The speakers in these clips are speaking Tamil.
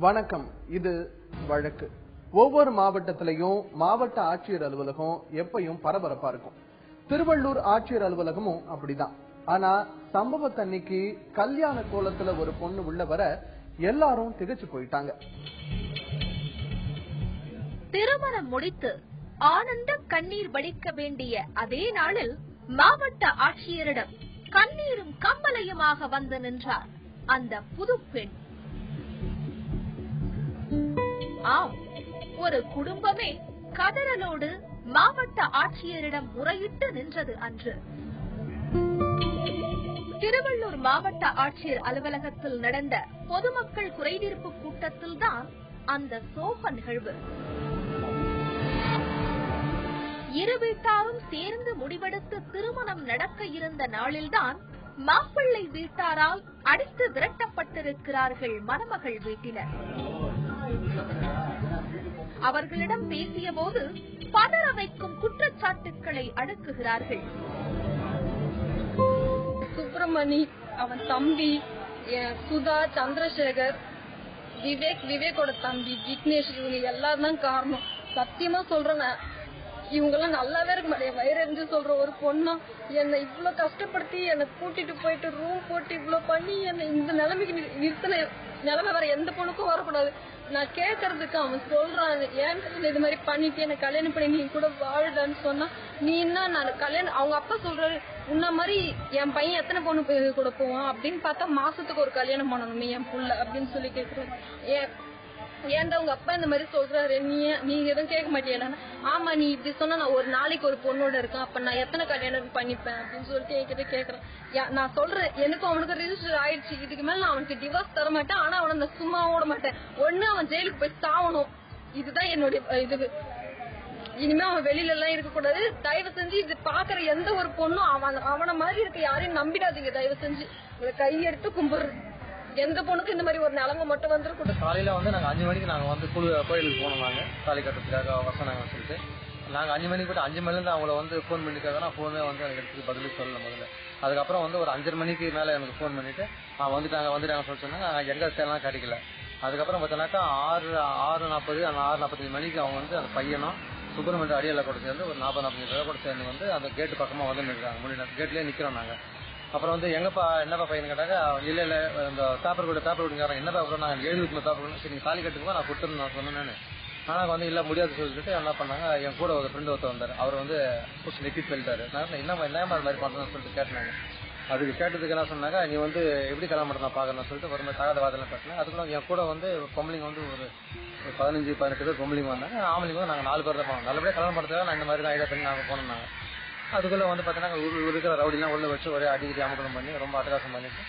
வணக்கம். இது வழக்கு. ஒவ்வொரு மாவட்டத்திலையும் மாவட்ட ஆட்சியர் அலுவலகம் எப்பயும் பரபரப்பா இருக்கும். திருவள்ளூர் ஆட்சியர் அலுவலகமும் அப்படிதான். ஆனா சம்பவத்தன்னைக்கு கல்யாண கோலத்துல ஒரு பொண்ணு உள்ள வர எல்லாரும் திகைச்சு போயிட்டாங்க. திருமணம் முடித்து ஆனந்த கண்ணீர் வடிக்க வேண்டிய அதே நாளில் மாவட்ட ஆட்சியரிடம் கண்ணீரும் கம்பலையுமாக வந்து நின்றார் அந்த புது பெண். ஆம், ஒரு குடும்பமே கதறலோடு மாவட்ட ஆட்சியரிடம் முறையிட்டு நின்றது அன்று. திருவள்ளூர் மாவட்ட ஆட்சியர் அலுவலகத்தில் நடந்த பொதுமக்கள் குறைதீர்ப்பு கூட்டத்தில் தான் அந்த சோக நிகழ்வு. இரு வீட்டாரும் சேர்ந்து முடிவெடுத்து திருமணம் நடக்க இருந்த நாளில்தான் மாப்பிள்ளை வீட்டாரால் அடித்து விரட்டப்பட்டிருக்கிறார்கள் மணமகள் வீட்டினர். அவர்களிடம் பேசிய போது பதற வைக்கும் குற்றச்சாட்டுக்களை அடுக்குகிறார்கள். சுப்பிரமணி, அவன் தம்பி சுதா, சந்திரசேகர், விவேக்கோட தம்பி விக்னேஷ், இவங்க எல்லாரும் தான் காரணம். சத்தியமா சொல்றேன், இவங்க எல்லாம் நல்லாவே இருக்க மாட்டேன். வயிறு சொல்ற ஒரு பொண்ணா என்னை இவ்வளவு கஷ்டப்படுத்தி என்னை கூட்டிட்டு போயிட்டு ரூம் போட்டு இவ்வளவு பண்ணி என்னை இந்த நிலைமைக்கு நிறுத்தின நிலைமை வேற எந்த பொண்ணுக்கும் வரக்கூடாது. நான் கேட்கறதுக்கு அவன் சொல்றான், ஏன் இது மாதிரி பண்ணிட்டு என்ன கல்யாணம் பண்ணி நீ கூட வாழலன்னு சொன்னா, நீ என்ன நான் கல்யாணம், அவங்க அப்பா சொல்றாரு, உன்ன மாதிரி என் பையன் எத்தனை பொண்ணு கூட போவான் அப்படின்னு பார்த்தா மாசத்துக்கு ஒரு கல்யாணம் பண்ணணுமே என் புள்ள அப்படின்னு சொல்லி கேட்கிறேன். ஏன்டா உங்க அப்பா இந்த மாதிரி சொல்றாரு, நீங்க எதுவும் கேட்க மாட்டேன். ஆமா, நீ இப்படி சொன்னா நான் ஒரு நாளைக்கு ஒரு பொண்ணோட இருக்கேன், அப்ப நான் எத்தனை கல்யாணம் பண்ணிப்பேன் அப்படின்னு சொல்லிட்டு கேக்குறேன். நான் சொல்றேன், எனக்கும் அவனுக்கு ரிஜிஸ்டர் ஆயிடுச்சு, இதுக்கு மேல நான் அவனுக்கு டிவோர்ஸ் தர மாட்டேன். ஆனா அவனை நான் சும்மா ஓட மாட்டேன். ஒண்ணு அவன் ஜெயிலுக்கு போய் சாவணும், இதுதான் என்னுடைய இது. இனிமே அவன் வெளியில எல்லாம் இருக்க கூடாது. தயவு செஞ்சு இது பாக்குற எந்த ஒரு பொண்ணும் அவனை மாதிரி இருக்க யாரையும் நம்பிடாதீங்க. தயவு செஞ்சு உங்களை கையெடுத்து கும்பிடுறேன். எந்த பொண்ணுக்கு இந்த மாதிரி ஒரு நிலங்க மட்டும் வந்துருக்கூட. காலையில நாங்க 5 மணிக்கு நாங்க கோயிலுக்கு போனோம். நாங்க தாலி கட்டுறதுக்காக வசனாங்க சொல்லிட்டு நாங்க 5 மணிக்கு போயிட்டு 5 மணில இருந்து அவங்கள ஃபோன் பண்ணிருக்காங்க. நான் போனே எடுத்து பதிலுக்கு சொல்லல முதல்ல. அதுக்கப்புறம் ஒரு 5:30 மணிக்கு மேல எனக்கு ஃபோன் பண்ணிட்டு வந்துட்டாங்க சொல்லி சொன்னாங்க. எங்க தேலாம் கிடைக்கல. அதுக்கப்புறம் பார்த்தோன்னாக்கா 6:40 6:45 மணிக்கு அவங்க அந்த பையனும் சுப்பிரமணிய அடியால கூட சேர்ந்து ஒரு 40-45 பேர் கூட சேர்ந்து அந்த கேட்டு பக்கமா நிற்கிறாங்க. முன்னாடி கேட்லயே நிக்கிறோம் நாங்க. அப்புறம் எங்கப்பா என்னப்பா பையன் கேட்டாங்க. இல்ல இந்த பேப்பர் கொடுக்காரங்க என்னப்பா நாங்க எழுதி பேப்பர் சரி நீங்க தாலி கட்டுக்குமா நான் கொடுத்துருன்னு நான் சொன்னேன்னு. ஆனா இல்ல முடியாது சொல்லிட்டு என்ன பண்ணாங்க, என் கூட ஒரு ஃப்ரெண்டு ஒருத்தர் வந்தாரு. அவர் புடிச்சு நெட்டி சொல்லிட்டாரு. நான் என்ன மாதிரி பண்றேன்னு சொல்லிட்டு கேட்டாங்க. அதுக்கு கேட்டதுக்கு என்ன சொன்னாங்க, நீ எப்படி கல்யாணம் பண்ண பாக்கணும்னு சொல்லிட்டு ஒரு மாதிரி தகாத வாதெல்லாம் பேசினேன். அதுக்குள்ள என் கூட பொம்பளைங்க ஒரு 15-18 பேர் பொம்பளைங்க வந்தாங்க. ஆம்பளைங்க நாங்க 4 பேர் தான் போனோம். நல்லபடியா கல்யாணம் பண்றதுக்காக நான் இந்த மாதிரி தான் ஐடியா பண்ணி நாங்க போனோம். அதுக்குள்ள பாத்தீங்கன்னா இருக்கிற ரவுடிலாம் உள்ள வச்சு ஒரே அடிக்கடி அமக்கலம் பண்ணி ரொம்ப அட்டகாசம் பண்ணிட்டு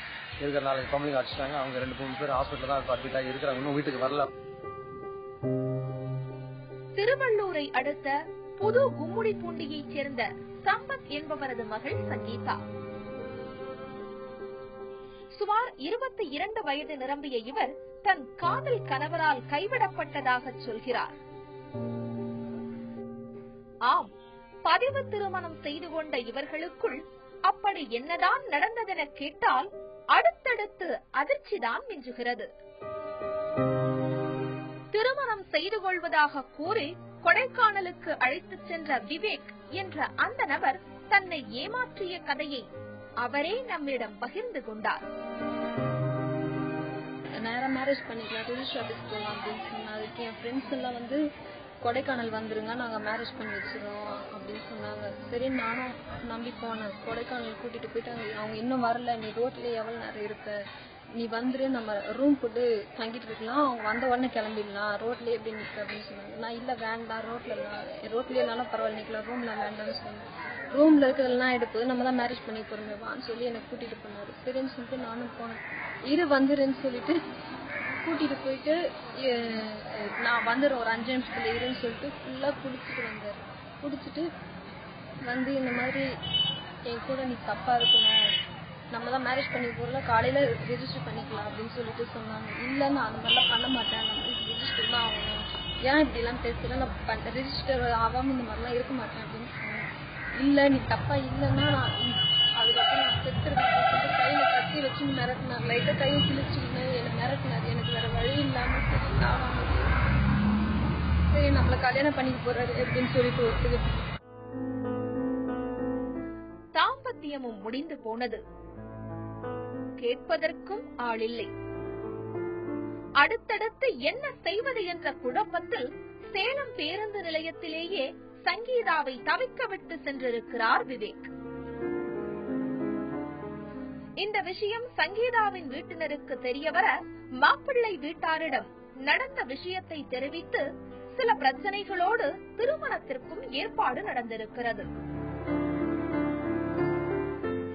இருக்கிற 4 பொம்பளைங்க அடிச்சிட்டாங்க. அவங்க 2-3 பேர் ஹாஸ்பிட்டல் தான் அட்மிட் ஆகி இருக்கிறாங்க. இன்னும் வீட்டுக்கு வரல. திருவள்ளூரை அடுத்த புது கும்முடிப்பூண்டியைச் சேர்ந்த சம்பத் என்பவரது மகள் சங்கீதா. சுமார் 22 வயது நிரம்பிய இவர் தன் காதல் கணவரால் கைவிடப்பட்டதாக சொல்கிறார். ஆம், பதிவு திருமணம் செய்து கொண்ட இவர்களுக்குள் அப்படி என்னதான் நடந்ததென கேட்டால் அடுத்தடுத்து அதிர்ச்சிதான் மிஞ்சுகிறது. திருமணம் செய்து கொள்வதாக கூறி கொடைக்கானலுக்கு அழைத்துச் சென்ற விவேக் என்ற அந்த நபர் தன்னை ஏமாற்றிய கதையை அவரே நம்மிடம் பகிர்ந்து கொண்டார். நேரம் மேரேஜ் பண்ணிக்கலாம், ரிஜிஸ்டர் ஆபீஸ் போகலாம் அப்படின்னு சொன்னா, அதுக்கு என் ஃப்ரெண்ட்ஸ் எல்லாம் கொடைக்கானல் வந்துருங்க, நாங்க மேரேஜ் பண்ணி வச்சிருக்கோம் அப்படின்னு சொன்னாங்க. சரி நானும் நம்பி போனேன். கொடைக்கானல் கூட்டிட்டு போயிட்டு அவங்க இன்னும் வரல, நீ ரோட்ல எவ்வளவு நேரம் இருக்க, நீ வந்துரு, நம்ம ரூம் போட்டு தங்கிட்டு இருக்கலாம், அவங்க வந்த உடனே கிளம்பிடலாம், ரோட்லயே எப்படி நிற்க அப்படின்னு சொன்னாங்க. நான் இல்ல வேண்டாம், ரோட்லயேனாலும் பரவாயில்ல நிக்கலாம், ரூம்ல வேண்டாம்னு சொன்னேன். ரூம்ல இருக்கிறதெல்லாம் எடுப்பு, நம்ம தான் மேரேஜ் பண்ணி போறோமே வான்னு சொல்லி என்னை கூட்டிட்டு போனாரு. சரின்னு சொல்லிட்டு நானும் போனேன். வந்துருன்னு சொல்லிட்டு கூட்டிட்டு போயிட்டு நான் வந்துடுறேன் ஒரு 5 நிமிஷத்துல இருன்னு சொல்லிட்டு ஃபுல்லா குடிச்சிட்டு வந்தாரு. குடிச்சிட்டு இந்த மாதிரி என் கூட நீ தப்பா இருக்கணும், நம்ம தான் மேரேஜ் பண்ணி போறல, காலையில ரெஜிஸ்டர் பண்ணிக்கலாம் அப்படின்னு சொல்லிட்டு சொன்னாங்க. இல்ல நான் அந்த மாதிரிலாம் பண்ண மாட்டேன், நம்மளுக்கு ரெஜிஸ்டர் தான் ஆகணும், ஏன் இப்படி எல்லாம் பேசுறேன், நான் ரெஜிஸ்டர் ஆகாம இந்த மாதிரிலாம் இருக்க மாட்டேன் அப்படின்னு சொன்னேன். இல்ல நீ தப்பா இல்லைன்னா நான் அதுக்கப்புறம் நான் செத்துருவேன் கையில கட்டி வச்சு மிரட்டினார். லைட்டா கையை கிழிச்சுக்கிட்டு என்ன மிரட்டினார். எனக்கு வேற வழி இல்லாம சரி நான் சரி நம்மள கல்யாணம் பண்ணிட்டு போறாரு அப்படின்னு சொல்லிட்டு ஒத்துக்கிட்டு தாம்பத்தியமும் முடிந்து போனது. கேட்பதற்கும் ஆளில்லை. அடுத்தடுத்து என்ன செய்வது என்ற குழப்பத்தில் சேலம் பேருந்து நிலையத்திலேயே சங்கீதாவை தவிக்க விட்டு சென்றிருக்கிறார் விவேக். இந்த விஷயம் சங்கீதாவின் வீட்டினருக்கு தெரியவர மாப்பிள்ளை வீட்டாரிடம் நடந்த விஷயத்தை தெரிவித்து சில பிரச்சனைகளோடு திருமணத்திற்கும் ஏற்பாடு நடந்திருக்கிறது.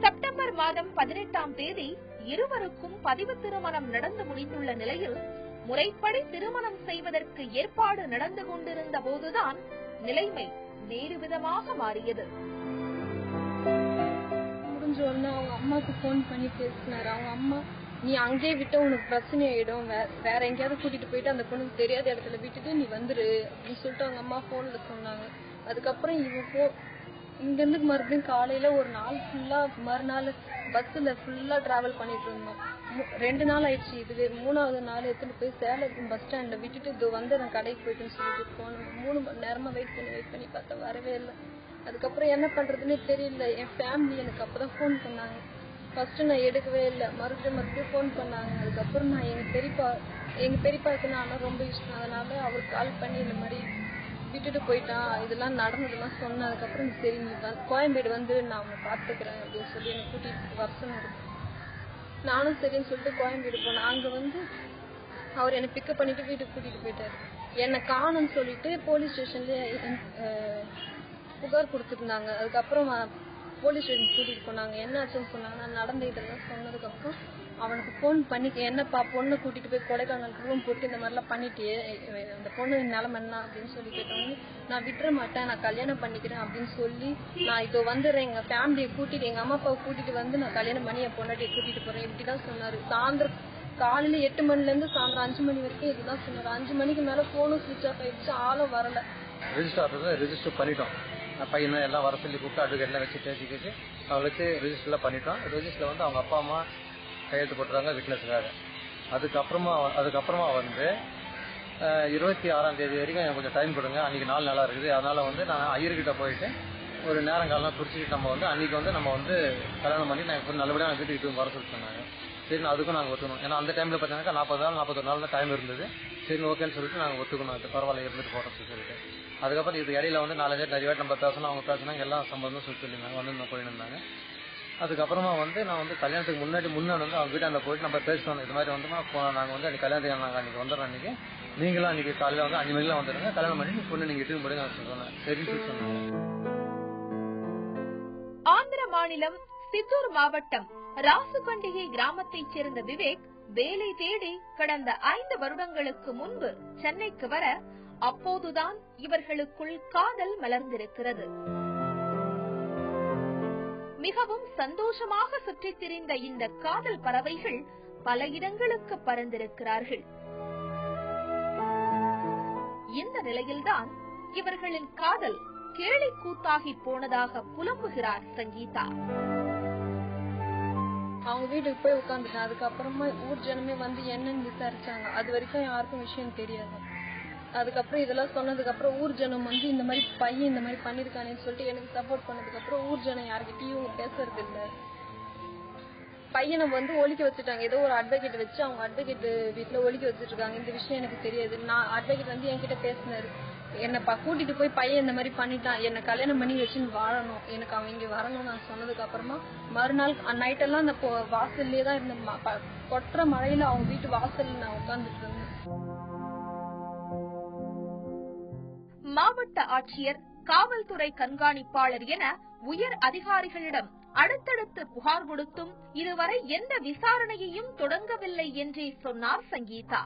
செப்டம்பர் மாதம் 18ஆம் தேதி இருவருக்கும் பதிவு திருமணம் நடந்து முடிந்துள்ள நிலையில் முறைப்படி திருமணம் செய்வதற்கு ஏற்பாடு நடந்து கொண்டிருந்த போதுதான் நிலைமை வேறு விதமாக மாறியது. முடிஞ்ச உடனே அவங்க அம்மாக்கு போன் பண்ணி பேசினாரு. அவங்க அம்மா நீ அங்கேயே விட்ட உனக்கு பிரச்சனை ஆயிடும், வேற எங்கேயாவது கூட்டிட்டு போயிட்டு அந்த பொண்ணுக்கு தெரியாத இடத்துல விட்டுட்டு நீ வந்துரு அப்படின்னு சொல்லிட்டு அவங்க அம்மா போன்ல சொன்னாங்க. அதுக்கப்புறம் இங்க இருந்து மறுபடியும் காலையில ஒரு நாள் ஃபுல்லா மறுநாள் பஸ்ல ஃபுல்லா டிராவல் பண்ணிட்டு இருந்தோம். 2 நாள் ஆயிடுச்சு. இதுவே 3வது நாள் எடுத்துட்டு போய் சேலம் பஸ் ஸ்டாண்ட்ல விட்டுட்டு இது வந்து நான் கடைக்கு போயிட்டுன்னு சொல்லிட்டு போனோம். 3 மணி நேரமா வெயிட் பண்ணி பார்த்தா வரவே இல்லை. அதுக்கப்புறம் என்ன பண்றதுன்னு தெரியல. என் ஃபேமிலி எனக்கு அப்பதான் போன் பண்ணாங்க. ஃபர்ஸ்ட் நான் எடுக்கவே இல்லை. மறுபடியும் போன் பண்ணாங்க. அதுக்கப்புறம் நான் எங்க பெரியப்பாவுக்கு நான் ரொம்ப இஷ்டம். அதனால அவருக்கு கால் பண்ணி இந்த மாதிரி விட்டுட்டு போயிட்டான், இதெல்லாம் நடந்ததெல்லாம் சொன்ன. அதுக்கப்புறம் சரி நீ கோயம்பேடு வந்து நான் அவனை பாத்துக்கிறேன் அப்படின்னு சொல்லி என்னை கூட்டிட்டு வருஷம் இருக்கு. நானும் சரின்னு சொல்லிட்டு கோயம்பேடு போனேன். அங்க வந்து அவர் என்னை பிக்கப் பண்ணிட்டு வீட்டுக்கு கூட்டிட்டு போயிட்டாரு. என்னை காணும்னு சொல்லிட்டு போலீஸ் ஸ்டேஷன்ல புகார் கொடுத்துருந்தாங்க. அதுக்கப்புறம் போலீஸ் ஸ்டேஷன் கூட்டிட்டு போனாங்க. என்ன ஆச்சுன்னு சொன்னாங்க. நான் நடந்த இதெல்லாம் சொன்னதுக்கு அப்புறம் அவனுக்கு போன் பண்ணி என்னப்பா பொண்ணை கூட்டிட்டு போய் கொடைக்கானல் ரூம் போட்டு இந்த மாதிரிலாம் பண்ணிட்டியே, அந்த பொண்ணு நிலைமை என்ன அப்படின்னு சொல்லி கேட்டவங்க நான் விட்டுற மாட்டேன், நான் கல்யாணம் பண்ணிக்கிறேன் அப்படின்னு சொல்லி நான் இப்போ வந்துடுறேன், எங்க ஃபேமிலியை கூட்டிட்டு எங்க அம்மா அப்பாவை கூட்டிட்டு வந்து நான் கல்யாணம் பண்ணி என் பொண்டாட்டியை கூட்டிட்டு போறேன் இப்படிதான் சொன்னாரு. சாயந்தரம் காலையில 8 மணில இருந்து சாயந்தரம் 5 மணி வரைக்கும் இதுதான் சொன்னாரு. 5 மணிக்கு மேல போனும் சுவிட்ச் ஆஃப் ஆயிடுச்சு, ஆளும் வரல. ரெஜிஸ்டர் பண்ணிட்டோம். பையனை எல்லாம் வர சொல்லி கூப்பிட்டு அட்வொகேட் எல்லாம் வச்சு பேசிக்கிட்டு அவங்களுக்கு ரெஜிஸ்டர்ல பண்ணிட்டோம். ரெஜிஸ்டர்ல வந்து அவங்க அப்பா அம்மா கையெழுத்து போட்டுறாங்க விட்னஸுக்காக. அதுக்கப்புறமா வந்து 26ஆம் தேதி வரைக்கும் எனக்கு கொஞ்சம் டைம் கொடுங்க, அன்னைக்கு 4 நாளா இருக்குது. அதனால வந்து நான் ஐயர்கிட்ட போயிட்டு ஒரு நேரம் காலம் குறிச்சிட்டு நம்ம வந்து அன்னைக்கு வந்து நம்ம வந்து கல்யாணம் பண்ணி நான் நல்லபடியாக வீட்டுக்கு வர சொல்லி சொன்னாங்க. சரி அதுக்கும் நாங்கள் ஒத்துக்கணும். ஏன்னா அந்த டைம்ல பார்த்தீங்கன்னா 40 நாள் 41 நாள் தான் டைம் இருந்தது. சரி ஓகேன்னு சொல்லிட்டு நாங்கள் ஒத்துக்கணும், அது பரவாயில்ல இருந்துட்டு போகிறோம்னு சொல்லிட்டு. அதுக்கப்புறம் இது இடையில வந்து 4 பேர் நிறைய பேர் நம்ம பேசணும், அவங்க பேசினா எல்லாம் சம்பந்தம் சொல்லியிருந்தாங்க, வந்து போயிட்டு இருந்தாங்க. அதுக்கப்புறமா வந்து நான் வந்து கல்யாணத்துக்கு முன்னாடி வந்து அவங்க வீட்டாண்ட போயிட்டு நம்ம பேசணும். இது மாதிரி வந்து நாங்கள் வந்து அன்னைக்கு கல்யாணத்துக்கு நாங்கள் அன்னைக்கு வந்துடுறோம். அன்னைக்கு நீங்களும் அன்னைக்கு காலையில் வந்து 5 மணிக்கெல்லாம் வந்துடுங்க, கல்யாணம் பண்ணி பொண்ணு நீங்க இட்டு போய் நான் சொன்னேன். சரின்னு சொன்னாங்க. ஆந்திர மாநிலம் சித்தூர் மாவட்டம் ராசுகண்டிகை கிராமத்தைச் சேர்ந்த விவேக் வேலை தேடி கடந்த 5 வருடங்களுக்கு முன்பு சென்னைக்கு வர அப்போதுதான் இவர்களுக்குள் காதல் மலர்ந்திருக்கிறது. மிகவும் சந்தோஷமாக சுற்றித் திரிந்த இந்த காதல் பறவைகள் பல இடங்களுக்கு பறந்திருக்கிறார்கள். இந்த நிலையில்தான் இவர்களின் காதல் கேலி கூத்தாகி போனதாக புலம்புகிறார் சங்கீதா. அவங்க வீட்டுக்கு போய் உட்காந்துட்டேன். அதுக்கப்புறமா ஊர் ஜனமே வந்து என்னன்னு விசாரிச்சாங்க. அது வரைக்கும் யாருக்கும் விஷயம் தெரியாது. அதுக்கப்புறம் இதெல்லாம் சொன்னதுக்கு அப்புறம் ஊர் ஜனம் வந்து இந்த மாதிரி பையன் இந்த மாதிரி பண்ணிருக்கானேன்னு சொல்லிட்டு எனக்கு சப்போர்ட் பண்ணதுக்கு அப்புறம் ஊர் ஜனம் யார்கிட்டயும் பேசுறது இல்ல. பையனை வந்து ஒழிக்க வச்சுட்டாங்க. ஏதோ ஒரு அட்வொகேட் வச்சு அவங்க அட்வொகேட் வீட்டுல ஒழிக்க வச்சுட்டு இருக்காங்க. இந்த விஷயம் எனக்கு தெரியாது. நான் அட்வொகேட் வந்து என்கிட்ட பேசினாரு. என்னப்பா கூட்டிட்டு போய் பையன் இந்த மாதிரி பண்ணிட்டான், என்ன கல்யாணம் பண்ணி வச்சுன்னு வாழணும், எனக்கு அவன் இங்க வரணும் நான் சொன்னதுக்கு அப்புறமா மறுநாள் நைட்டெல்லாம் அந்த வாசல்லே தான் இருந்தேன். கொட்டுற மழையில அவங்க வீட்டு வாசல்ல நான் உட்கார்ந்துட்டு இருந்தேன். மாவட்ட ஆட்சியர், காவல்துறை கண்காணிப்பாளர் என உயர் அதிகாரிகளிடம் அடுத்தடுத்து புகார் கொடுத்தும் இதுவரை எந்த விசாரணையையும் தொடங்கவில்லை என்றே சொன்னார் சங்கீதா.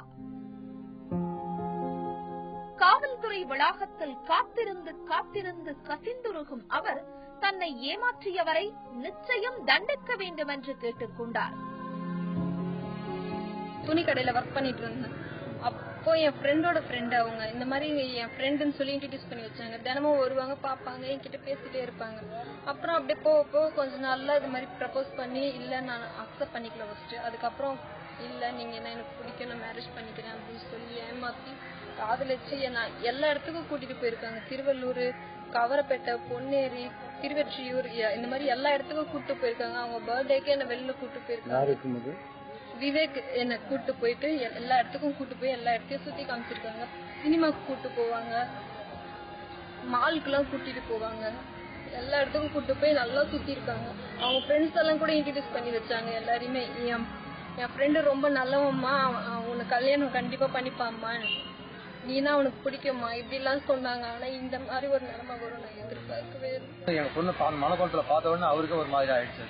காவல்துறை வளாகத்தில் காத்திருந்து காத்திருந்து கசிந்துருகும் அவர் தன்னை ஏமாற்றியவரை நிச்சயம் தண்டிக்க வேண்டும் என்று கேட்டுக் கொண்டார். துணி கடையில ஒர்க் பண்ணிட்டு இருந்தேன். அப்போ என் ஃப்ரெண்டோட ஃப்ரெண்ட் அவங்க இந்த மாதிரி என் ஃப்ரெண்டுன்னு சொல்லி இன்ட்ரடியூஸ் பண்ணி வச்சாங்க. தினமும் வருவாங்க, பாப்பாங்க, என்கிட்ட பேசிட்டே இருப்பாங்க. அப்புறம் அப்படியே போக போக கொஞ்ச நாள்ல இது மாதிரி ப்ரப்போஸ் பண்ணி இல்ல நான் அக்செப்ட் பண்ணிக்கல ஃபர்ஸ்ட். அதுக்கப்புறம் இல்ல நீங்க என்ன எனக்கு பிடிக்கும், நான் மேரேஜ் பண்ணிக்கிறேன் அப்படின்னு சொல்லி ஏமாத்தி காதலிச்சு நான் எல்லா இடத்துக்கும் கூட்டிட்டு போயிருக்காங்க. திருவள்ளூர், கவரப்பேட்டை, பொன்னேரி, திருவெற்றியூர், இந்த மாதிரி எல்லா இடத்துக்கும் கூட்டு போயிருக்காங்க. அவங்க பர்த்டேக்கு என்ன வெளில கூட்டு போயிருக்காங்க. விவேக் என்ன கூட்டு போயிட்டு எல்லா இடத்துக்கும் கூட்டு போய் எல்லா இடத்தையும் சுத்தி காமிச்சிருக்காங்க. சினிமாக்கு கூட்டு போவாங்க, மாலுக்கு எல்லாம் கூட்டிட்டு போவாங்க, எல்லா இடத்துக்கும் கூட்டு போய் நல்லா சுத்தி இருக்காங்க. அவங்க ஃப்ரெண்ட்ஸ் எல்லாம் கூட இன்ட்ரடியூஸ் பண்ணி வச்சாங்க எல்லாரையுமே. என் ஃப்ரெண்டு ரொம்ப நல்லவம்மா, உனக்கு கல்யாணம் கண்டிப்பா பண்ணிப்பாம்மா, நீனா அவனுக்கு பிடிக்குமா இப்படி எல்லாம் சொன்னாங்க. ஆனா இந்த மாதிரி ஒரு நிலைமை வரும் நான் எதிர்பார்க்கவே இல்லை. எங்க பொண்ணு மனக்கோலத்துல பார்த்த உடனே அவருக்கு ஒரு மாதிரி ஆயிடுச்சு.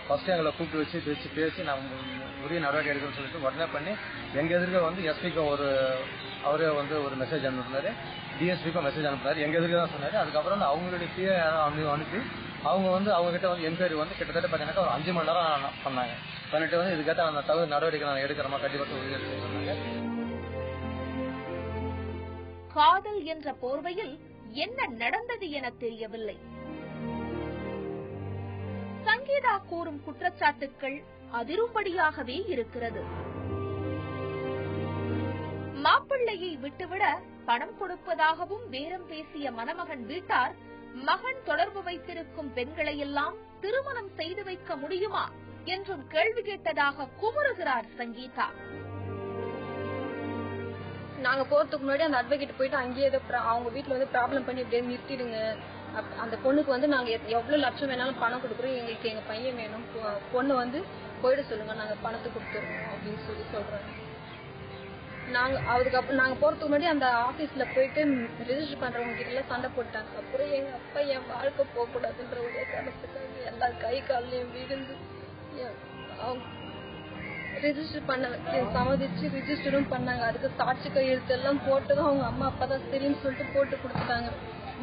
ஃபர்ஸ்ட் எங்களை கூப்பிட்டு வச்சு பேசி நம்ம உரிய நடவடிக்கை எடுக்கணும்னு சொல்லிட்டு உடனே பண்ணி எங்க எதிர்க்க வந்து எஸ்பிக்கும் அவரே வந்து ஒரு மெசேஜ் அனுப்புனாரு, டிஎஸ்பிக்கும் மெசேஜ் அனுப்புனாரு, எங்க எதிர்க்க தான் சொன்னாரு. அதுக்கப்புறம் அவங்களுடைய பிஏ அனுப்பி அவங்க வந்து அவங்க கிட்ட வந்து என்கொயரி வந்து கிட்டத்தட்ட பாத்தீங்கன்னா ஒரு 5 மணி நேரம் பண்ணாங்க. பண்ணிட்டு வந்து இதுக்கேற்ற அந்த தகுந்த நடவடிக்கை நான் எடுக்கிறோமா கண்டிப்பா உறுதி சொன்னாங்க. காதல் என்ற போர்வையில் என்ன நடந்தது என தெரியவில்லை. சங்கீதா கூறும் குற்றச்சாட்டுக்கள் அதிரும்படியாகவே இருக்கிறது. மாப்பிள்ளையை விட்டுவிட பணம் கொடுப்பதாகவும் பேரம் பேசிய மணமகன் வீட்டார் மகன் தொடர்பு வைத்திருக்கும் பெண்களையெல்லாம் திருமணம் செய்து வைக்க முடியுமா என்றும் கேள்வி கேட்டதாக குமுறுகிறார் சங்கீதா. நாங்க போறதுக்கு முன்னாடி அந்த அட்வொகேட் போயிட்டு அங்கேயே அவங்க வீட்டுல வந்து ப்ராப்ளம் பண்ணி இப்படியே நிறுத்திடுங்க, அந்த பொண்ணுக்கு வந்து நாங்க எவ்வளவு லட்சம் வேணாலும் பணம் கொடுக்குறோம், எங்களுக்கு எங்க பையன் வேணும், பொண்ணு வந்து போயிட சொல்லுங்க, நாங்க பணத்தை கொடுத்துருவோம் அப்படின்னு சொல்றாங்க. அதுக்கப்புறம் நாங்க போறதுக்கு முன்னாடி அந்த ஆபீஸ்ல போயிட்டு ரெஜிஸ்டர் பண்றவங்க கிட்ட எல்லாம் சண்டை போட்டாங்க. அப்புறம் எங்க அப்பா என் வாழ்க்கை போக கூடாதுன்ற ஒரே காரணத்துக்காக எல்லா கை காலையும் விழுந்து ரெஜிஸ்டர் பண்ண சம்மதிச்சு ரெஜிஸ்டரும் பண்ணாங்க. அதுக்கு சாட்சி கையெழுத்து எல்லாம் போட்டுதான் அவங்க அம்மா அப்பா தான் சரின்னு சொல்லிட்டு போட்டு கொடுத்துட்டாங்க.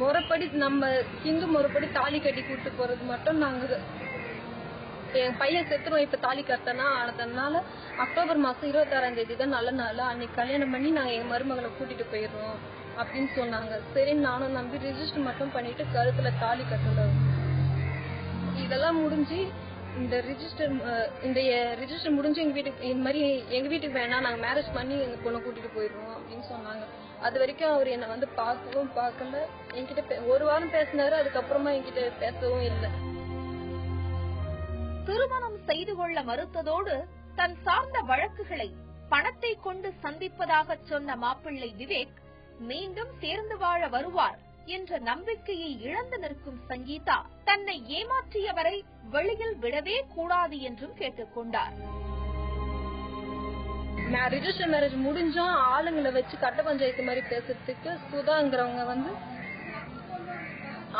முறைப்படி நம்ம ஹிந்து முறைப்படி தாலி கட்டி கூட்டு போறது மட்டும் நாங்க என் பையன் செத்துருவோம் இப்ப தாலி கட்டனா ஆனதுனால அக்டோபர் மாசம் 26ஆம் தேதி தான் நல்ல நாள், அன்னைக்கு கல்யாணம் பண்ணி நாங்க எங்க மருமகளை கூட்டிட்டு போயிடுறோம் அப்படின்னு சொன்னாங்க. சரி நானும் நம்பி ரெஜிஸ்டர் மட்டும் பண்ணிட்டு கழுத்துல தாலி கட்டல. இதெல்லாம் முடிஞ்சு இந்த ரிஜிஸ்டர் முடிஞ்சு எங்க வீட்டுக்கு இந்த மாதிரி எங்க வீட்டுக்கு வேணாம், நாங்க மேரேஜ் பண்ணி எங்க பொண்ணை கூட்டிட்டு போயிடுவோம் அப்படின்னு சொன்னாங்க. அது வரைக்கும் அவர் என்ன வந்து பார்க்கவும் பார்க்கல, என்கிட்ட ஒரு வாரம் பேசினாரு. அதுக்கப்புறமா என்கிட்ட பேசவும் இல்லை. திருமணம் செய்து கொள்ள மறுத்ததோடு தன் சார்ந்த வழக்குகளை பணத்தை கொண்டு சந்திப்பதாக சொன்ன மாப்பிள்ளை விவேக் மீண்டும் சேர்ந்து வாழ வருவார் என்ற நம்பிக்கையை இழந்து நிற்கும் சங்கீதா தன்னை ஏமாற்றியவரை வெளியில் விடவே கூடாது என்றும் கேட்டுக்கொண்டார். ரிஜிஸ்டர் மேரேஜ் முடிஞ்சும் ஆளுங்களை வச்சு கட்ட பஞ்சாயத்து மாதிரி பேசுறதுக்கு சுதாங்கிறவங்க வந்து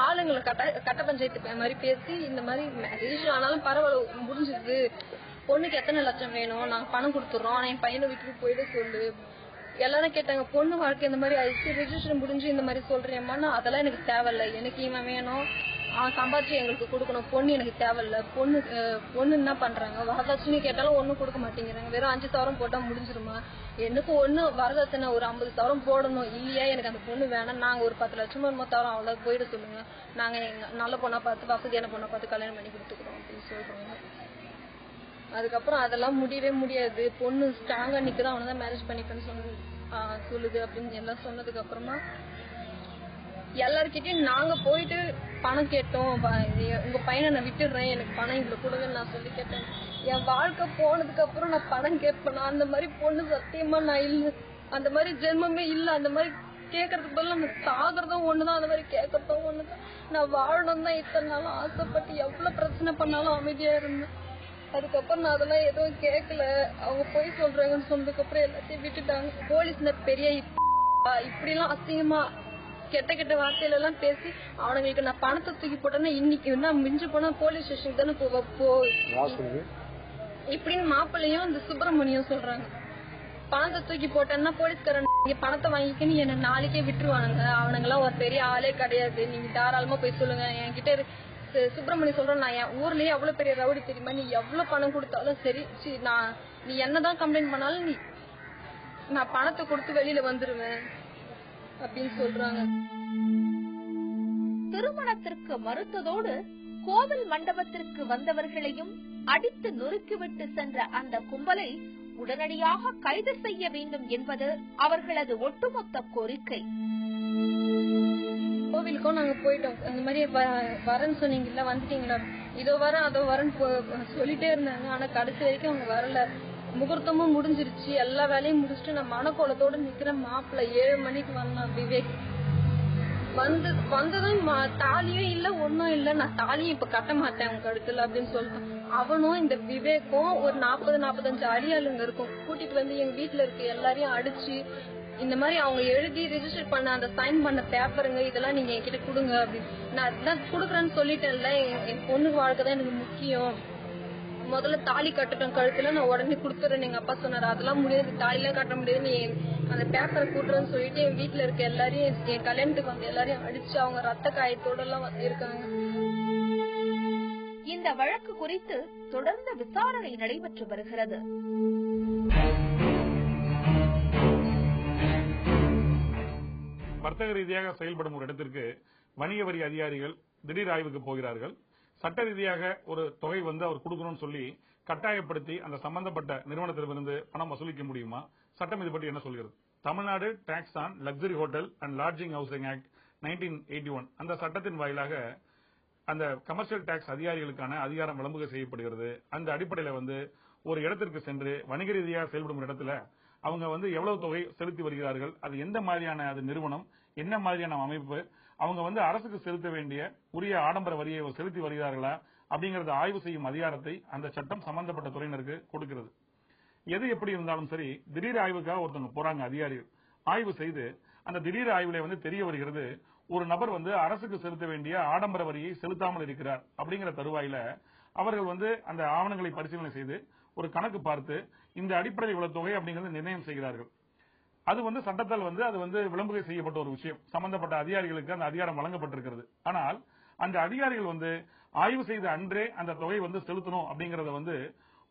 ஆளுங்களை கட்ட பஞ்சாயத்து மாதிரி பேசி இந்த மாதிரி ரிஜிஸ்டர் ஆனாலும் பரவாயில்ல முடிஞ்சது, பொண்ணுக்கு எத்தனை லட்சம் வேணும், நாங்க பணம் கொடுத்துறோம், ஆனா என் பையனை வீட்டுக்கு போயிட சொல்லு. எல்லாரும் கேட்டாங்க பொண்ணு வாழ்க்கை இந்த மாதிரி ஆயிடுச்சு, ரெஜிஸ்டர் முடிஞ்சு இந்த மாதிரி சொல்றேம்மா. அதெல்லாம் எனக்கு தேவையில்ல, எனக்கு இவன் வேணும், அவன் சம்பாதிச்சு எங்களுக்கு கொடுக்கணும், பொண்ணு எனக்கு தேவையில்ல. பொண்ணு என்ன பண்றாங்க, வரதட்சணை கேட்டாலும் ஒண்ணும் கொடுக்க மாட்டேங்கிறாங்க, வெறும் 5,000 போட்டா முடிஞ்சிருமா, எனக்கு ஒண்ணு வரதட்சணை ஒரு 50,000 போடணும், இல்லையா எனக்கு அந்த பொண்ணு வேணாம், நாங்க ஒரு 10 லட்சம் 10,000 அவ்வளவு போயிட சொல்லுங்க, நாங்க நல்ல பொண்ணா பார்த்து வசதியான பொண்ணா பார்த்து கல்யாணம் பண்ணி கொடுத்துக்கிறோம் அப்படின்னு சொல்றாங்க. அதுக்கப்புறம் அதெல்லாம் முடியவே முடியாது, பொண்ணு ஸ்ட்ராங்கா நிக்குதான், அவனதான் மேரேஜ் பண்ணிப்பேன்னு சொல்லுது அப்படின்னு எல்லாம் சொன்னதுக்கு அப்புறமா எல்லார்கிட்டயும் நாங்க போயிட்டு பணம் கேட்டோம், உங்க பையனை நான் விட்டுடுறேன், எனக்கு பணம் இவ்வளவு கொடுங்கன்னு நான் சொல்லி கேட்டேன். என் வாழ்க்கை போனதுக்கு அப்புறம் நான் பணம் கேட்பேன், அந்த மாதிரி பொண்ணு சத்தியமா நான் இல்ல, அந்த மாதிரி ஜென்மமே இல்ல. அந்த மாதிரி கேட்கறதுக்கு பதில் நான் சாகுறதும் ஒண்ணுதான், அந்த மாதிரி கேட்கறதும் ஒண்ணுதான். நான் வாழணும் தான் இத்தனை நாளும் ஆசைப்பட்டு எவ்வளவு பிரச்சனை பண்ணாலும் அமைதியா இருந்தேன். அதுக்கப்புறம் நான் அதெல்லாம் எதுவும் கேட்கல, அவங்க போய் சொல்றாங்கன்னு சொன்னதுக்கு அப்புறம் எல்லாத்தையும் விட்டுட்டாங்க. போலீஸ் பெரிய இப்படி எல்லாம் அசிங்கமா கெட்ட கெட்ட வார்த்தையில எல்லாம் பேசி அவனுங்களுக்கு நான் பணத்தை தூக்கி போட்டேன்னா இன்னைக்கு மிஞ்சு போனா போலீஸ் ஸ்டேஷனுக்கு தானே இப்படின்னு மாப்பிள்ளையும் இந்த சுப்பிரமணியம் சொல்றாங்க. பணத்தை தூக்கி போட்டேன்னா போலீஸ்காரன் நீங்க பணத்தை வாங்கிக்கன்னு என்ன நாளைக்கே விட்டுருவானுங்க, அவனுங்க எல்லாம் ஒரு பெரிய ஆளே கிடையாது, நீங்க தாராளமா போய் சொல்லுங்க. என்கிட்ட சுப்பிரமணியம் சொல்றேன், நான் என் ஊர்லயே எவ்வளவு பெரிய ரவுடி தெரியுமா, நீ எவ்வளவு பணம் கொடுத்தாலும் சரி, நீ என்னதான் கம்ப்ளைண்ட் பண்ணாலும் நீ நான் பணத்தை கொடுத்து வெளியில வந்துருவேன் அப்படின்னு சொல்றாங்க. திருமணத்திற்கு மறுத்ததோடு கோவில் மண்டபத்திற்கு வந்தவர்களையும் அடித்து நொறுக்கிவிட்டு சென்ற அந்த கும்பலை உடனடியாக கைது செய்ய வேண்டும் என்பது அவர்களது ஒட்டுமொத்த கோரிக்கை. கோவிலுக்கும் நாங்க போயிட்டோம். அந்த மாதிரி வரேன்னு சொன்னீங்கல்ல, வந்துட்டீங்களா, இதோ வரேன் அதோ வரேன்னு சொல்லிட்டே இருந்தாங்க. ஆனா கடைசி வரைக்கும் அவங்க வரல. முகூர்த்தமும் முடிஞ்சிருச்சு, எல்லா வேலையும் முடிச்சுட்டு நான் மனக்கோலத்தோட நிக்கிறேன். மாப்பிள்ள 7 மணிக்கு வந்தான் விவேக். வந்ததும் தாலியும் இல்ல ஒன்னும் இல்ல, நான் தாலியும் இப்ப கட்ட மாட்டேன் உங்க கழுத்துல அப்படின்னு சொல்லிட்டான். அவனும் இந்த விவேக்கும் ஒரு 40-45 அடியாளுங்க இருக்கும் கூட்டிட்டு வந்து எங்க வீட்டுல இருக்கு எல்லாரையும் அடிச்சு, இந்த மாதிரி அவங்க எழுதி ரிஜிஸ்டர் பண்ண அந்த சைன் பண்ண பேப்பருங்க இதெல்லாம் நீங்க என்கிட்ட கொடுங்க அப்படின்னு. நான் அதுதான் கொடுக்குறேன்னு சொல்லிட்டேன்ல, என் பொண்ணுக்கு வாழ்க்கைதான் எனக்கு முக்கியம், முதல்ல தாலி கட்டட்டும் கழுத்துல, நான் உடனே கொடுத்துறேன் எங்க அப்பா சொன்னாரு. அதெல்லாம் முடியாது, தாலிலாம் கட்ட முடியாது, நீ அந்த பேப்பரை கூட்டுறேன்னு சொல்லிட்டு என் வீட்டுல இருக்க எல்லாரையும், என் கல்யாணத்துக்கு வந்து எல்லாரையும் அடிச்சு அவங்க ரத்த காயத்தோட எல்லாம் இருக்காங்க. இந்த வழக்கு குறித்து தொடர்ந்து விசாரணை நடைபெற்று வருகிறது. வர்த்தக ரீதியாக செயல்படும் ஒரு இடத்திற்கு வணிக வரி அதிகாரிகள் திடீர் ஆய்வுக்கு போகிறார்கள். சட்ட ரீதியாக ஒரு தொகை வந்து அவர் கொடுக்கணும்னு சொல்லி கட்டாயப்படுத்தி அந்த சம்பந்தப்பட்ட நிறுவனத்திலிருந்து பணம் வசூலிக்க முடியுமா? சட்டம் இது பற்றி என்ன சொல்கிறது? Tamil Nadu tax on luxury hotel and lodging housing act 1981 அந்த சட்டத்தின் வாயிலாக அந்த கமர்ஷியல் டாக்ஸ் அதிகாரிகளுக்கான அதிகாரம் விளம்புகை செய்யப்படுகிறது. அந்த அடிப்படையில் வந்து ஒரு இடத்திற்கு சென்று வணிக ரீதியாக செயல்படும் இடத்துல அவங்க வந்து எவ்வளவு தொகை செலுத்தி வருகிறார்கள், அது எந்த மாதிரியான அது நிறுவனம், என்ன மாதிரியான அமைப்பு, அவங்க வந்து அரசுக்கு செலுத்த வேண்டிய உரிய ஆடம்பர வரியை செலுத்தி வருகிறார்களா அப்படிங்கறத ஆய்வு செய்யும் அதிகாரத்தை அந்த சட்டம் சம்பந்தப்பட்ட துறையினருக்கு கொடுக்கிறது. எது எப்படி இருந்தாலும் சரி, திடீர் ஆய்வுக்காக ஒருத்தவங்க போறாங்க அதிகாரிகள், ஆய்வு செய்து அந்த திடீர் ஆய்வுல வந்து தெரிய வருகிறது ஒரு நபர் வந்து அரசுக்கு செலுத்த வேண்டிய ஆடம்பர வரியை செலுத்தாமல் இருக்கிறார். அப்படிங்கிற தருவாயில அவர்கள் வந்து அந்த ஆவணங்களை பரிசீலனை செய்து ஒரு கணக்கு பார்த்து இந்த அடிப்படையில் இவ்வளவு தொகை அப்படிங்கறது நிர்ணயம் செய்கிறார்கள். அது வந்து சட்டத்தால் வந்து அது வந்து விளம்புகை செய்யப்பட்ட ஒரு விஷயம், சம்பந்தப்பட்ட அதிகாரிகளுக்கு அந்த அதிகாரம் வழங்கப்பட்டிருக்கிறது. ஆனால் அந்த அதிகாரிகள் வந்து ஆய்வு செய்த அன்றே அந்த தொகை வந்து செலுத்தணும் அப்படிங்கறத வந்து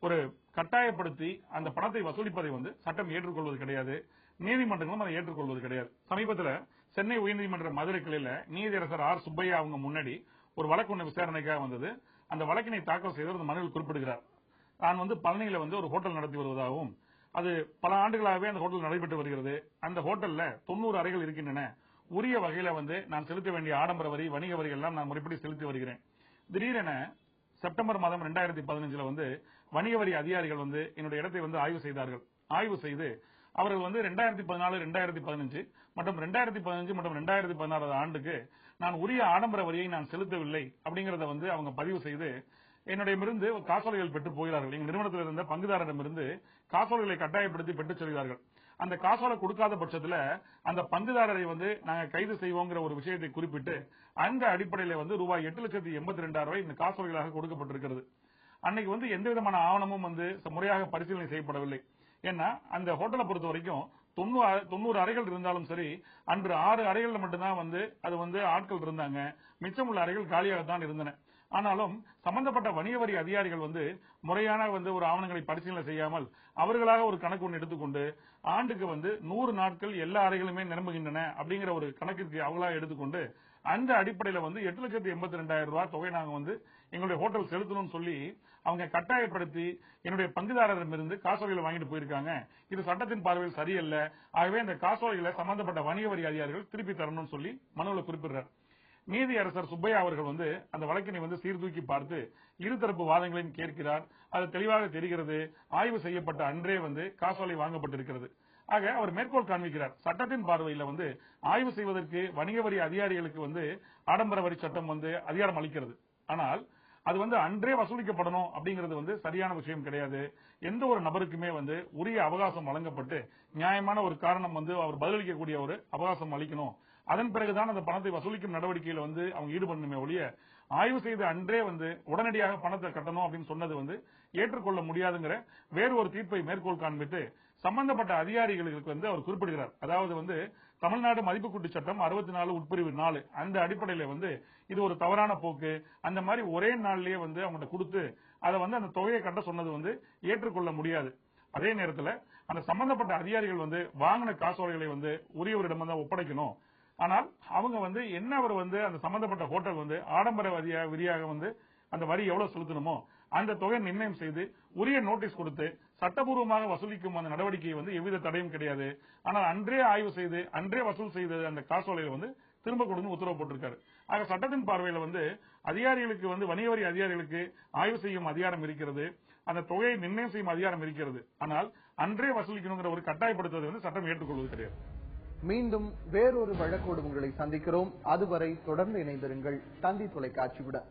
ஒரு கட்டாயப்படுத்தி அந்த பணத்தை வசூலிப்பதை வந்து சட்டம் ஏற்றுக்கொள்வது கிடையாது, நீதிமன்றங்களும் அதை ஏற்றுக்கொள்வது கிடையாது. சமீபத்தில் சென்னை உயர்நீதிமன்ற மதுரை கிளையில நீதியரசர் ஆர் சுப்பையா அவங்க முன்னாடி ஒரு வழக்கு ஒன்று விசாரணைக்காக வந்தது. அந்த வழக்கினை தாக்கல் செய்தவர் அந்த மனுவில் குறிப்பிடுகிறார், நான் வந்து பழனியில வந்து ஒரு ஹோட்டல் நடத்தி வருவதாகவும், அது பல ஆண்டுகளாகவே அந்த ஹோட்டல் நடைபெற்று வருகிறது, அந்த ஹோட்டல்ல 90 அறைகள் இருக்கின்றன, உரிய வகையில வந்து நான் செலுத்த வேண்டிய ஆடம்பர வரி வணிக வரி எல்லாம் நான் முறைப்படி செலுத்தி வருகிறேன். திடீரென செப்டம்பர் மாதம் 2015 வந்து வணிக வரி அதிகாரிகள் வந்து என்னுடைய இடத்தை வந்து ஆய்வு செய்தார்கள். ஆய்வு செய்து அவர்கள் வந்து 2014, 2015 மற்றும் 2015 மற்றும் 2016 ஆண்டுக்கு நான் உரிய ஆடம்பர வரியை நான் செலுத்தவில்லை அப்படிங்கறத வந்து அவங்க பதிவு செய்து என்னிடமிருந்து காசோலைகள் பெற்று போகிறார்கள். எங்கள் நிறுவனத்தில் இருந்த பங்குதாரரிடமிருந்து காசோலைகளை கட்டாயப்படுத்தி பெற்றுச் செல்கிறார்கள். அந்த காசோலை கொடுக்காத பட்சத்தில் அந்த பங்குதாரரை வந்து நாங்கள் கைது செய்வோங்கிற ஒரு விஷயத்தை குறிப்பிட்டு அந்த அடிப்படையில் வந்து ரூபாய் 8,82,000 இந்த காசோலைகளாக கொடுக்கப்பட்டிருக்கிறது. அன்னைக்கு வந்து எந்த விதமான ஆவணமும் வந்து முறையாக பரிசீலனை செய்யப்படவில்லை. ஏன்னா அந்த ஹோட்டலை பொறுத்த வரைக்கும் 90 அறைகள் இருந்தாலும் சரி, அன்று 6 அறைகள்ல மட்டும்தான் வந்து அது வந்து ஆட்கள் இருந்தாங்க, மிச்சம் உள்ள அறைகள் காலியாகத்தான் இருந்தன. ஆனாலும் சம்பந்தப்பட்ட வணிக வரி அதிகாரிகள் வந்து முறையான வந்து ஒரு ஆவணங்களை பரிசீலனை செய்யாமல் அவர்களாக ஒரு கணக்கு ஒன்று எடுத்துக்கொண்டு ஆண்டுக்கு வந்து 100 நாட்கள் எல்லா அறைகளுமே நிரம்புகின்றன அப்படிங்கிற ஒரு கணக்கிற்கு அவங்களாக எடுத்துக்கொண்டு அந்த அடிப்படையில வந்து 8,82,000 தொகை நாங்க வந்து எங்களுடைய ஹோட்டல் செலுத்தணும்னு சொல்லி அவங்க கட்டாயப்படுத்தி என்னுடைய பங்குதாரரிடமிருந்து காசோலைகளை வாங்கிட்டு போயிருக்காங்க. இது சட்டத்தின் பார்வையில் சரியல்ல. ஆகவே அந்த காசோலைகளை சம்பந்தப்பட்ட வணிக வரி அதிகாரிகள் திருப்பி தரணும்னு சொல்லி மனுவில் குறிப்பிடுறார். நீதியரசர் சுப்பையா அவர்கள் வந்து அந்த வழக்கினை வந்து சீர்தூக்கி பார்த்து இருதரப்பு வாதங்களையும் கேட்கிறார். அது தெளிவாக தெரிகிறது, ஆய்வு செய்யப்பட்ட அன்றே வந்து காசோலை வாங்கப்பட்டிருக்கிறது. ஆக அவர் மேற்கோள் காண்பிக்கிறார், சட்டத்தின் பார்வையில் வந்து ஆய்வு செய்வதற்கு வணிக வரி அதிகாரிகளுக்கு வந்து ஆடம்பர வரி சட்டம் வந்து அதிகாரம் அளிக்கிறது. ஆனால் அது வந்து அன்றே வசூலிக்கப்படணும் அப்படிங்கிறது வந்து சரியான விஷயம் கிடையாது. எந்த ஒரு நபருக்குமே வந்து உரிய அவகாசம் வழங்கப்பட்டு நியாயமான ஒரு காரணம் வந்து அவர் பதிலளிக்கக்கூடிய ஒரு அவகாசம் அளிக்கணும். அதன் பிறகுதான் அந்த பணத்தை வசூலிக்கும் நடவடிக்கையில வந்து அவங்க ஈடுபடணுமே ஒழிய ஆய்வு செய்த அன்றே வந்து உடனடியாக பணத்தை கட்டணும் அப்படின்னு சொன்னது வந்து ஏற்றுக்கொள்ள முடியாதுங்கிற வேறு ஒரு தீர்ப்பை மேற்கோள் காண்பித்து சம்பந்தப்பட்ட அதிகாரிகளுக்கு வந்து அவர் குறிப்பிடுகிறார். அதாவது வந்து தமிழ்நாடு மதிப்பு கூட்டு சட்டம் 64 உட்பிரிவு 4 அந்த அடிப்படையில வந்து இது ஒரு தவறான போக்கு, அந்த மாதிரி ஒரே நாள்லயே வந்து அவங்கள்ட்ட கொடுத்து அதை வந்து அந்த தொகையை கட்ட சொன்னது வந்து ஏற்றுக்கொள்ள முடியாது. அதே நேரத்துல அந்த சம்பந்தப்பட்ட அதிகாரிகள் வந்து வாங்கின காசோலைகளை வந்து உரியவரிடம் தான் ஒப்படைக்கணும். ஆனால் அவங்க வந்து என்ன அவர் வந்து அந்த சம்பந்தப்பட்ட ஹோட்டல் வந்து ஆடம்பர வரியாக வந்து அந்த வரி எவ்வளவு செலுத்தணுமோ அந்த தொகை நிர்ணயம் செய்து உரிய நோட்டீஸ் கொடுத்து சட்டபூர்வமாக வசூலிக்கும் அந்த நடவடிக்கை வந்து எவ்வித தடையும் கிடையாது. ஆனால் அன்றே ஆய்வு செய்து அன்றே வசூல் செய்த அந்த காசோலையை வந்து திரும்ப கொடுத்து உத்தரவு போட்டிருக்காரு. ஆக சட்டத்தின் பார்வையில வந்து அதிகாரிகளுக்கு வந்து வணிக வரி அதிகாரிகளுக்கு ஆய்வு செய்யும் அதிகாரம் இருக்கிறது, அந்த தொகையை நிர்ணயம் செய்யும் அதிகாரம் இருக்கிறது. ஆனால் அன்றே வசூலிக்கணுங்கிற ஒரு கட்டாயப்படுத்துவதை வந்து சட்டம் ஏற்றுக்கொள்வது கிடையாது. மீண்டும் வேறொரு வழக்கோடு உங்களை சந்திக்கிறோம். அதுவரை தொடர்ந்து இணைந்திருங்கள் தந்தி தொலைக்காட்சியுடன்.